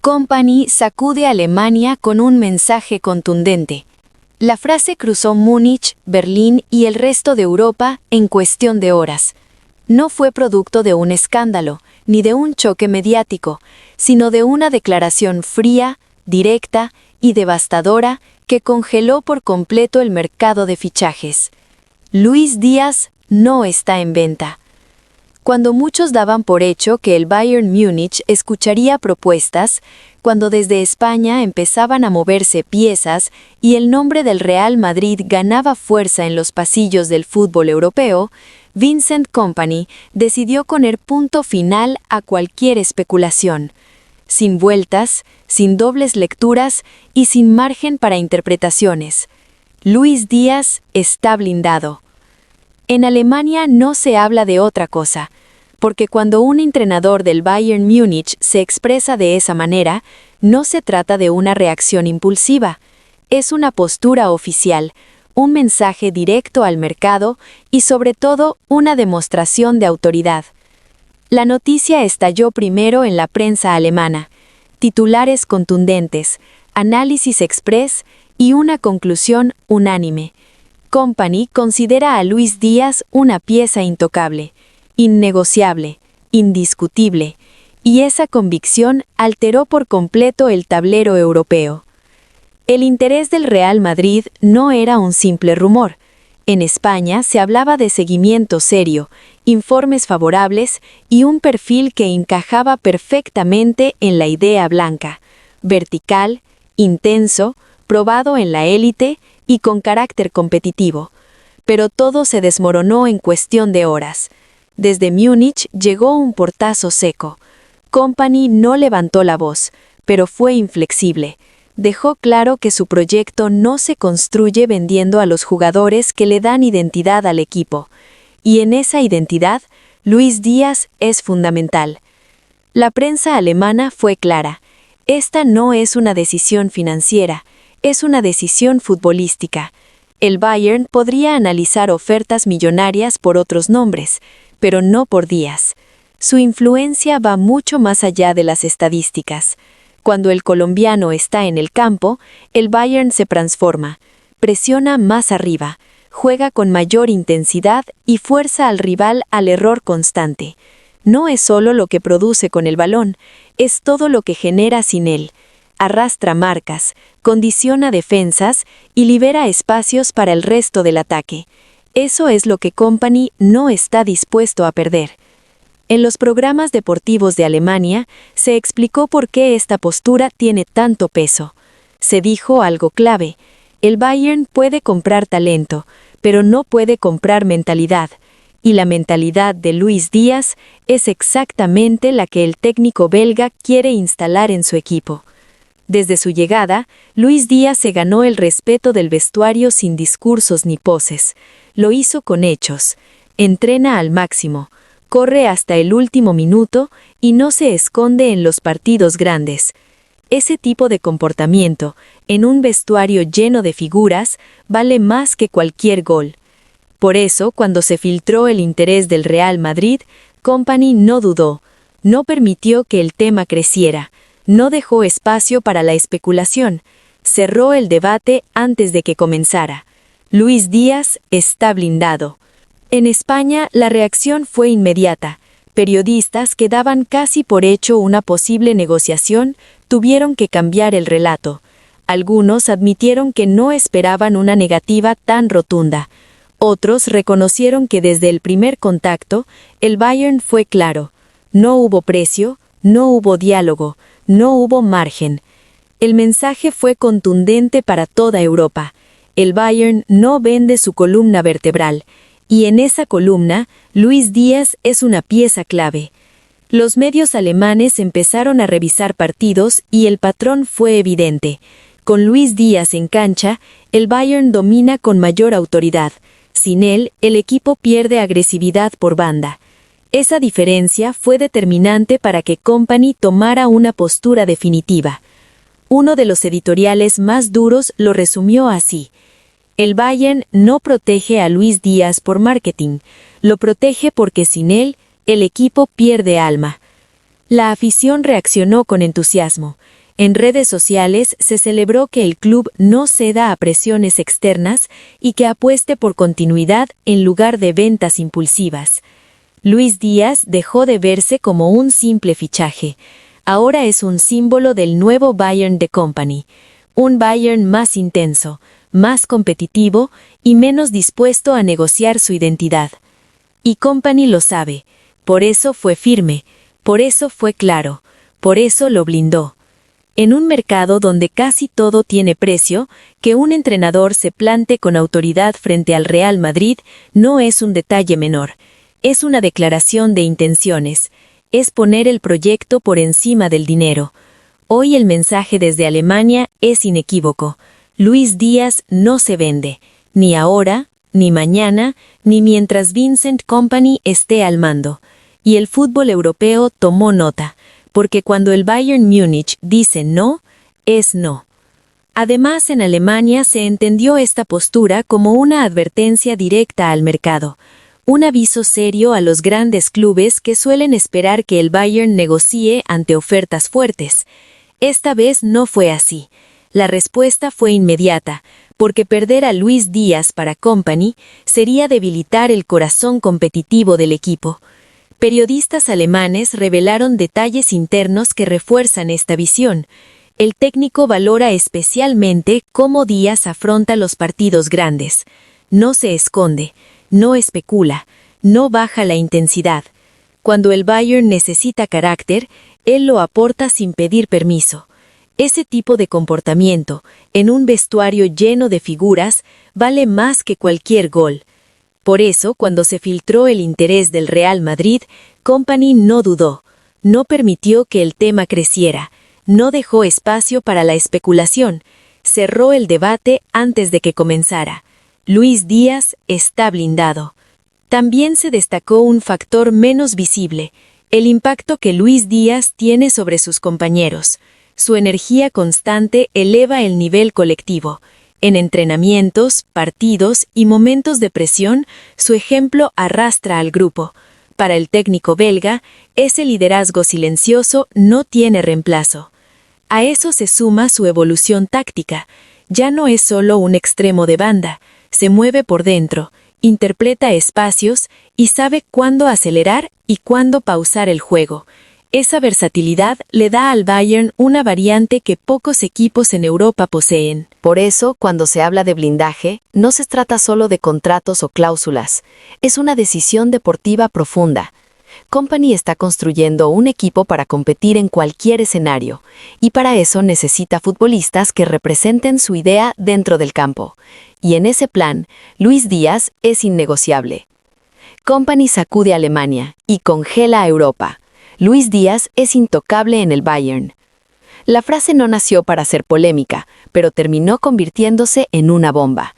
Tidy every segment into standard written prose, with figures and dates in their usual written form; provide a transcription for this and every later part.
Kompany sacude a Alemania con un mensaje contundente. La frase cruzó Múnich, Berlín y el resto de Europa en cuestión de horas. No fue producto de un escándalo, ni de un choque mediático, sino de una declaración fría, directa y devastadora que congeló por completo el mercado de fichajes. Luis Díaz no está en venta. Cuando muchos daban por hecho que el Bayern Múnich escucharía propuestas, cuando desde España empezaban a moverse piezas y el nombre del Real Madrid ganaba fuerza en los pasillos del fútbol europeo, Vincent Kompany decidió poner punto final a cualquier especulación. Sin vueltas, sin dobles lecturas y sin margen para interpretaciones. Luis Díaz está blindado. En Alemania no se habla de otra cosa, porque cuando un entrenador del Bayern Múnich se expresa de esa manera, no se trata de una reacción impulsiva, es una postura oficial, un mensaje directo al mercado y sobre todo una demostración de autoridad. La noticia estalló primero en la prensa alemana, titulares contundentes, análisis express y una conclusión unánime. Kompany considera a Luis Díaz una pieza intocable, innegociable, indiscutible, y esa convicción alteró por completo el tablero europeo. El interés del Real Madrid no era un simple rumor. En España se hablaba de seguimiento serio, informes favorables y un perfil que encajaba perfectamente en la idea blanca, vertical, intenso, probado en la élite y con carácter competitivo. Pero todo se desmoronó en cuestión de horas. Desde Múnich llegó un portazo seco. Kompany no levantó la voz, pero fue inflexible. Dejó claro que su proyecto no se construye vendiendo a los jugadores que le dan identidad al equipo. Y en esa identidad, Luis Díaz es fundamental. La prensa alemana fue clara. Esta no es una decisión financiera, es una decisión futbolística. El Bayern podría analizar ofertas millonarias por otros nombres, pero no por Díaz. Su influencia va mucho más allá de las estadísticas. Cuando el colombiano está en el campo, el Bayern se transforma, presiona más arriba, juega con mayor intensidad y fuerza al rival al error constante. No es solo lo que produce con el balón, es todo lo que genera sin él. Arrastra marcas, condiciona defensas y libera espacios para el resto del ataque. Eso es lo que Kompany no está dispuesto a perder. En los programas deportivos de Alemania se explicó por qué esta postura tiene tanto peso. Se dijo algo clave: el Bayern puede comprar talento, pero no puede comprar mentalidad. Y la mentalidad de Luis Díaz es exactamente la que el técnico belga quiere instalar en su equipo. Desde su llegada, Luis Díaz se ganó el respeto del vestuario sin discursos ni poses. Lo hizo con hechos. Entrena al máximo, corre hasta el último minuto y no se esconde en los partidos grandes. Ese tipo de comportamiento, en un vestuario lleno de figuras, vale más que cualquier gol. Por eso, cuando se filtró el interés del Real Madrid, Kompany no dudó, no permitió que el tema creciera. No dejó espacio para la especulación, cerró el debate antes de que comenzara. Luis Díaz está blindado. En España la reacción fue inmediata. Periodistas que daban casi por hecho una posible negociación tuvieron que cambiar el relato. Algunos admitieron que no esperaban una negativa tan rotunda. Otros reconocieron que desde el primer contacto, el Bayern fue claro. No hubo precio, no hubo diálogo, no hubo margen. El mensaje fue contundente para toda Europa. El Bayern no vende su columna vertebral, y en esa columna, Luis Díaz es una pieza clave. Los medios alemanes empezaron a revisar partidos y el patrón fue evidente. Con Luis Díaz en cancha, el Bayern domina con mayor autoridad. Sin él, el equipo pierde agresividad por banda. Esa diferencia fue determinante para que Kompany tomara una postura definitiva. Uno de los editoriales más duros lo resumió así: el Bayern no protege a Luis Díaz por marketing, lo protege porque sin él, el equipo pierde alma. La afición reaccionó con entusiasmo. En redes sociales se celebró que el club no ceda a presiones externas y que apueste por continuidad en lugar de ventas impulsivas. Luis Díaz dejó de verse como un simple fichaje. Ahora es un símbolo del nuevo Bayern de Company. Un Bayern más intenso, más competitivo y menos dispuesto a negociar su identidad. Y Company lo sabe. Por eso fue firme, por eso fue claro, por eso lo blindó. En un mercado donde casi todo tiene precio, que un entrenador se plante con autoridad frente al Real Madrid no es un detalle menor. Es una declaración de intenciones. Es poner el proyecto por encima del dinero. Hoy el mensaje desde Alemania es inequívoco. Luis Díaz no se vende, ni ahora, ni mañana, ni mientras Vincent Kompany esté al mando. Y el fútbol europeo tomó nota, porque cuando el Bayern Múnich dice no, es no. Además, en Alemania se entendió esta postura como una advertencia directa al mercado, un aviso serio a los grandes clubes que suelen esperar que el Bayern negocie ante ofertas fuertes. Esta vez no fue así. La respuesta fue inmediata, porque perder a Luis Díaz para Kompany sería debilitar el corazón competitivo del equipo. Periodistas alemanes revelaron detalles internos que refuerzan esta visión. El técnico valora especialmente cómo Díaz afronta los partidos grandes. No se esconde, no especula, no baja la intensidad. Cuando el Bayern necesita carácter, él lo aporta sin pedir permiso. Ese tipo de comportamiento, en un vestuario lleno de figuras, vale más que cualquier gol. Por eso, cuando se filtró el interés del Real Madrid, Kompany no dudó, no permitió que el tema creciera, no dejó espacio para la especulación, cerró el debate antes de que comenzara. Luis Díaz está blindado. También se destacó un factor menos visible, el impacto que Luis Díaz tiene sobre sus compañeros. Su energía constante eleva el nivel colectivo. En entrenamientos, partidos y momentos de presión, su ejemplo arrastra al grupo. Para el técnico belga, ese liderazgo silencioso no tiene reemplazo. A eso se suma su evolución táctica. Ya no es solo un extremo de banda, se mueve por dentro, interpreta espacios y sabe cuándo acelerar y cuándo pausar el juego. Esa versatilidad le da al Bayern una variante que pocos equipos en Europa poseen. Por eso, cuando se habla de blindaje, no se trata solo de contratos o cláusulas. Es una decisión deportiva profunda. Kompany está construyendo un equipo para competir en cualquier escenario, y para eso necesita futbolistas que representen su idea dentro del campo. Y en ese plan, Luis Díaz es innegociable. Kompany sacude a Alemania y congela a Europa. Luis Díaz es intocable en el Bayern. La frase no nació para ser polémica, pero terminó convirtiéndose en una bomba.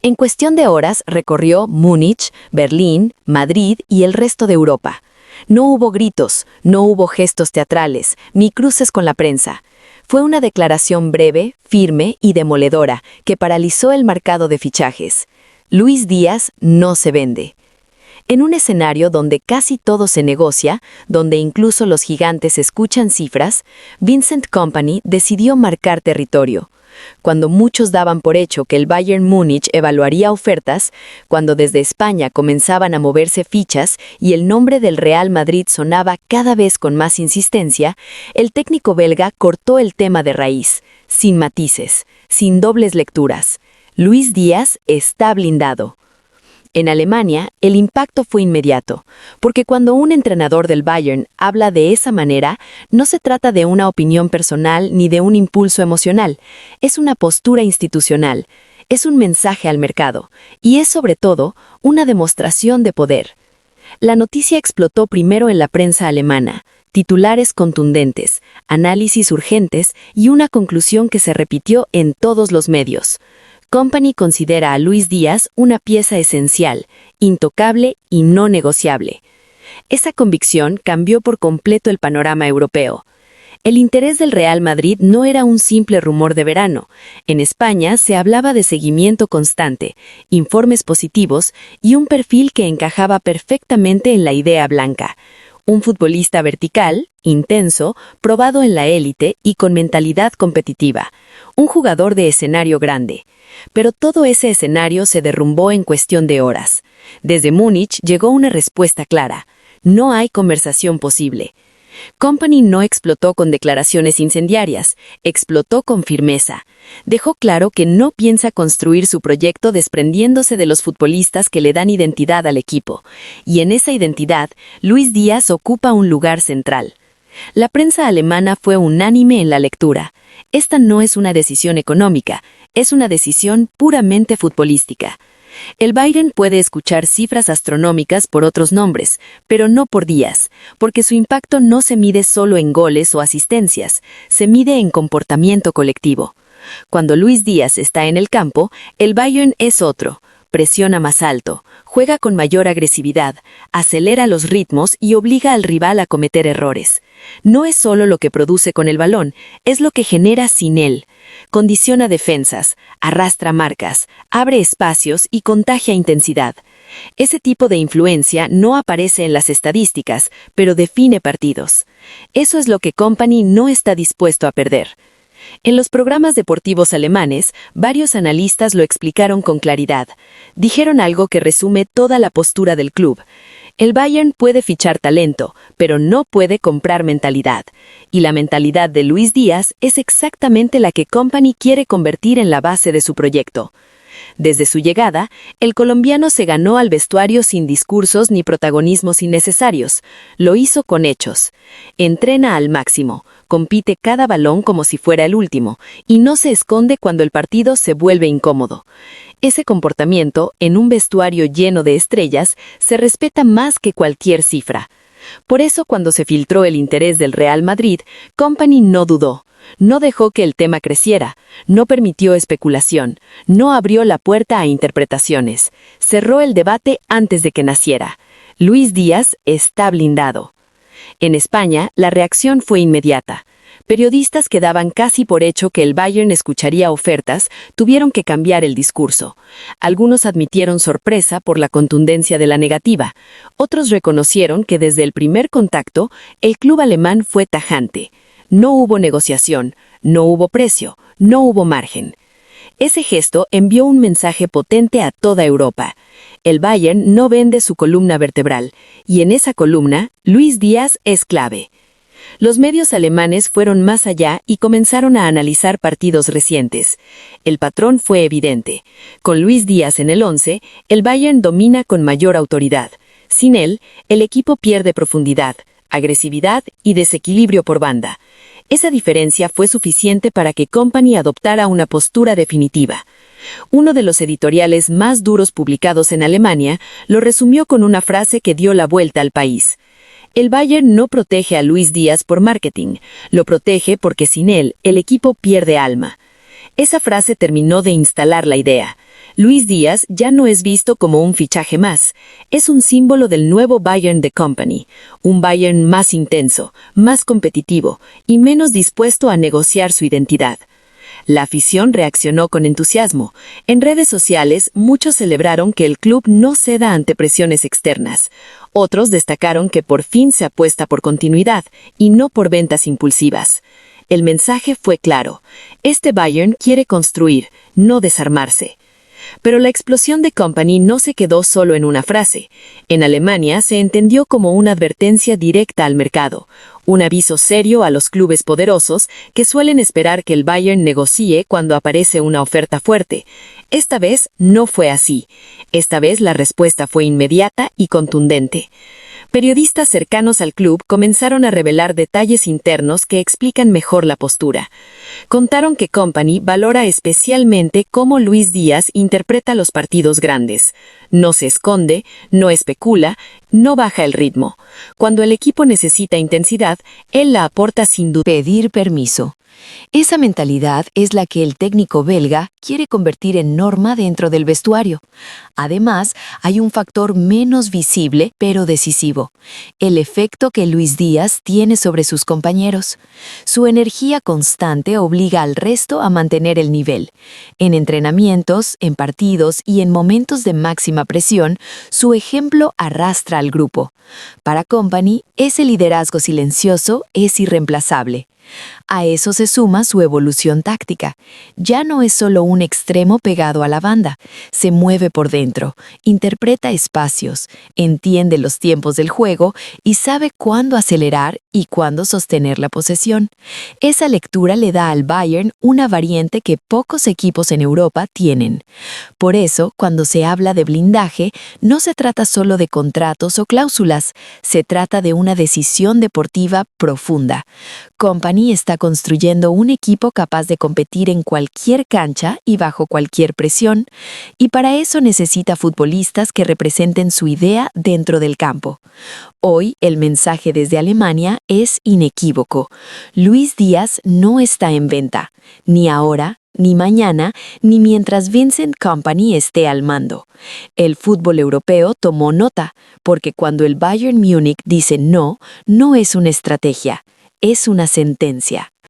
En cuestión de horas recorrió Múnich, Berlín, Madrid y el resto de Europa. No hubo gritos, no hubo gestos teatrales, ni cruces con la prensa. Fue una declaración breve, firme y demoledora que paralizó el mercado de fichajes. Luis Díaz no se vende. En un escenario donde casi todo se negocia, donde incluso los gigantes escuchan cifras, Vincent Kompany decidió marcar territorio. Cuando muchos daban por hecho que el Bayern Múnich evaluaría ofertas, cuando desde España comenzaban a moverse fichas y el nombre del Real Madrid sonaba cada vez con más insistencia, el técnico belga cortó el tema de raíz, sin matices, sin dobles lecturas. Luis Díaz está blindado. En Alemania, el impacto fue inmediato, porque cuando un entrenador del Bayern habla de esa manera, no se trata de una opinión personal ni de un impulso emocional, es una postura institucional, es un mensaje al mercado, y es sobre todo una demostración de poder. La noticia explotó primero en la prensa alemana, titulares contundentes, análisis urgentes y una conclusión que se repitió en todos los medios. Kompany considera a Luis Díaz una pieza esencial, intocable y no negociable. Esa convicción cambió por completo el panorama europeo. El interés del Real Madrid no era un simple rumor de verano. En España se hablaba de seguimiento constante, informes positivos y un perfil que encajaba perfectamente en la idea blanca. Un futbolista vertical, intenso, probado en la élite y con mentalidad competitiva. Un jugador de escenario grande. Pero todo ese escenario se derrumbó en cuestión de horas. Desde Múnich llegó una respuesta clara. No hay conversación posible. Company no explotó con declaraciones incendiarias, explotó con firmeza. Dejó claro que no piensa construir su proyecto desprendiéndose de los futbolistas que le dan identidad al equipo. Y en esa identidad, Luis Díaz ocupa un lugar central. La prensa alemana fue unánime en la lectura. Esta no es una decisión económica, es una decisión puramente futbolística. El Bayern puede escuchar cifras astronómicas por otros nombres, pero no por Díaz, porque su impacto no se mide solo en goles o asistencias, se mide en comportamiento colectivo. Cuando Luis Díaz está en el campo, el Bayern es otro. Presiona más alto, juega con mayor agresividad, acelera los ritmos y obliga al rival a cometer errores. No es solo lo que produce con el balón, es lo que genera sin él. Condiciona defensas, arrastra marcas, abre espacios y contagia intensidad. Ese tipo de influencia no aparece en las estadísticas, pero define partidos. Eso es lo que Company no está dispuesto a perder. En los programas deportivos alemanes, varios analistas lo explicaron con claridad. Dijeron algo que resume toda la postura del club. El Bayern puede fichar talento, pero no puede comprar mentalidad. Y la mentalidad de Luis Díaz es exactamente la que Company quiere convertir en la base de su proyecto. Desde su llegada, el colombiano se ganó al vestuario sin discursos ni protagonismos innecesarios. Lo hizo con hechos. Entrena al máximo, compite cada balón como si fuera el último, y no se esconde cuando el partido se vuelve incómodo. Ese comportamiento, en un vestuario lleno de estrellas, se respeta más que cualquier cifra. Por eso, cuando se filtró el interés del Real Madrid, Company no dudó. No dejó que el tema creciera, no permitió especulación, no abrió la puerta a interpretaciones. Cerró el debate antes de que naciera. Luis Díaz está blindado. En España, la reacción fue inmediata. Periodistas que daban casi por hecho que el Bayern escucharía ofertas tuvieron que cambiar el discurso. Algunos admitieron sorpresa por la contundencia de la negativa. Otros reconocieron que desde el primer contacto, el club alemán fue tajante. No hubo negociación, no hubo precio, no hubo margen. Ese gesto envió un mensaje potente a toda Europa. El Bayern no vende su columna vertebral, y en esa columna, Luis Díaz es clave. Los medios alemanes fueron más allá y comenzaron a analizar partidos recientes. El patrón fue evidente. Con Luis Díaz en el 11, el Bayern domina con mayor autoridad. Sin él, el equipo pierde profundidad, agresividad y desequilibrio por banda. Esa diferencia fue suficiente para que Company adoptara una postura definitiva. Uno de los editoriales más duros publicados en Alemania lo resumió con una frase que dio la vuelta al país. El Bayern no protege a Luis Díaz por marketing, lo protege porque sin él el equipo pierde alma. Esa frase terminó de instalar la idea. Luis Díaz ya no es visto como un fichaje más, es un símbolo del nuevo Bayern de Company, un Bayern más intenso, más competitivo y menos dispuesto a negociar su identidad. La afición reaccionó con entusiasmo. En redes sociales, muchos celebraron que el club no ceda ante presiones externas. Otros destacaron que por fin se apuesta por continuidad y no por ventas impulsivas. El mensaje fue claro. Este Bayern quiere construir, no desarmarse. Pero la explosión de Company no se quedó solo en una frase. En Alemania se entendió como una advertencia directa al mercado, un aviso serio a los clubes poderosos que suelen esperar que el Bayern negocie cuando aparece una oferta fuerte. Esta vez no fue así. Esta vez la respuesta fue inmediata y contundente. Periodistas cercanos al club comenzaron a revelar detalles internos que explican mejor la postura. Contaron que Company valora especialmente cómo Luis Díaz interpreta los partidos grandes. No se esconde, no especula, no baja el ritmo. Cuando el equipo necesita intensidad, él la aporta sin duda. Pedir permiso. Esa mentalidad es la que el técnico belga quiere convertir en norma dentro del vestuario. Además, hay un factor menos visible pero decisivo. colectivo, el efecto que Luis Díaz tiene sobre sus compañeros. Su energía constante obliga al resto a mantener el nivel. En entrenamientos, en partidos y en momentos de máxima presión, su ejemplo arrastra al grupo. Para Kompany, ese liderazgo silencioso es irreemplazable. A eso se suma su evolución táctica. Ya no es solo un extremo pegado a la banda, se mueve por dentro, interpreta espacios, entiende los tiempos del juego y sabe cuándo acelerar y cuándo sostener la posesión. Esa lectura le da al Bayern una variante que pocos equipos en Europa tienen. Por eso, cuando se habla de blindaje, no se trata solo de contratos o cláusulas, se trata de una decisión deportiva profunda. Kompany está construyendo un equipo capaz de competir en cualquier cancha y bajo cualquier presión, y para eso necesita futbolistas que representen su idea dentro del campo. Hoy, el mensaje desde Alemania es inequívoco. Luis Díaz no está en venta, ni ahora, ni mañana, ni mientras Vincent Kompany esté al mando. El fútbol europeo tomó nota, porque cuando el Bayern Múnich dice no, no es una estrategia, es una sentencia.